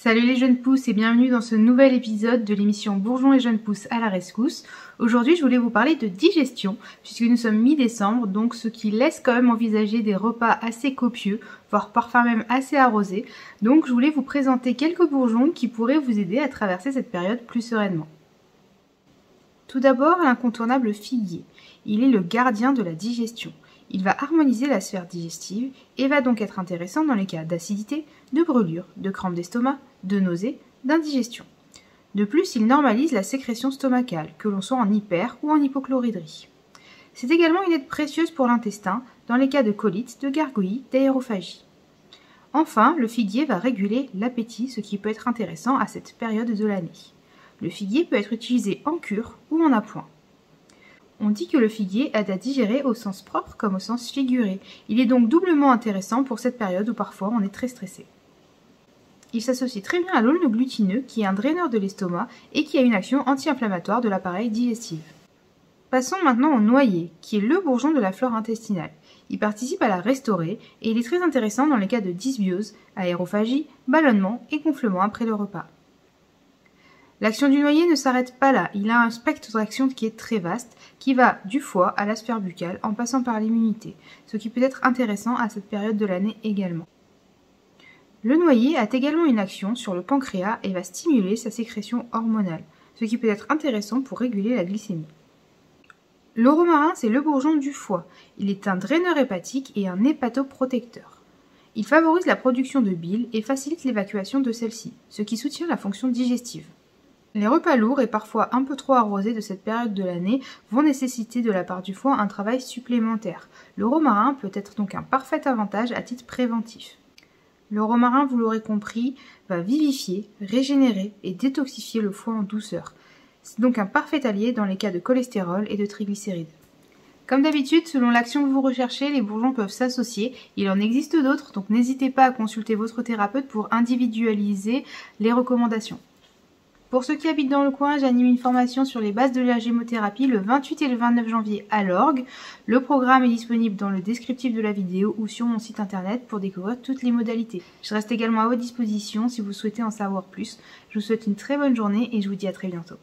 Salut les jeunes pousses et bienvenue dans ce nouvel épisode de l'émission Bourgeons et jeunes pousses à la rescousse. Aujourd'hui je voulais vous parler de digestion puisque nous sommes mi-décembre, donc ce qui laisse quand même envisager des repas assez copieux, voire parfois même assez arrosés. Donc je voulais vous présenter quelques bourgeons qui pourraient vous aider à traverser cette période plus sereinement. Tout d'abord l'incontournable figuier. Il est le gardien de la digestion. Il va harmoniser la sphère digestive et va donc être intéressant dans les cas d'acidité, de brûlure, de crampes d'estomac, de nausées, d'indigestion. De plus, il normalise la sécrétion stomacale, que l'on soit en hyper ou en hypochloridrie. C'est également une aide précieuse pour l'intestin dans les cas de colite, de gargouillis, d'aérophagie. Enfin, le figuier va réguler l'appétit, ce qui peut être intéressant à cette période de l'année. Le figuier peut être utilisé en cure ou en appoint. On dit que le figuier aide à digérer au sens propre comme au sens figuré. Il est donc doublement intéressant pour cette période où parfois on est très stressé. Il s'associe très bien à l'aulne-glutineux qui est un draineur de l'estomac et qui a une action anti-inflammatoire de l'appareil digestif. Passons maintenant au noyer, qui est le bourgeon de la flore intestinale. Il participe à la restaurer et il est très intéressant dans les cas de dysbiose, aérophagie, ballonnement et gonflement après le repas. L'action du noyer ne s'arrête pas là, il a un spectre d'action qui est très vaste, qui va du foie à la sphère buccale en passant par l'immunité, ce qui peut être intéressant à cette période de l'année également. Le noyer a également une action sur le pancréas et va stimuler sa sécrétion hormonale, ce qui peut être intéressant pour réguler la glycémie. Le romarin, c'est le bourgeon du foie, il est un draineur hépatique et un hépatoprotecteur. Il favorise la production de bile et facilite l'évacuation de celle-ci, ce qui soutient la fonction digestive. Les repas lourds et parfois un peu trop arrosés de cette période de l'année vont nécessiter de la part du foie un travail supplémentaire. Le romarin peut être donc un parfait avantage à titre préventif. Le romarin, vous l'aurez compris, va vivifier, régénérer et détoxifier le foie en douceur. C'est donc un parfait allié dans les cas de cholestérol et de triglycérides. Comme d'habitude, selon l'action que vous recherchez, les bourgeons peuvent s'associer. Il en existe d'autres, donc n'hésitez pas à consulter votre thérapeute pour individualiser les recommandations. Pour ceux qui habitent dans le coin, j'anime une formation sur les bases de la gémothérapie le 28 et le 29 janvier à l'Orgue. Le programme est disponible dans le descriptif de la vidéo ou sur mon site internet pour découvrir toutes les modalités. Je reste également à votre disposition si vous souhaitez en savoir plus. Je vous souhaite une très bonne journée et je vous dis à très bientôt.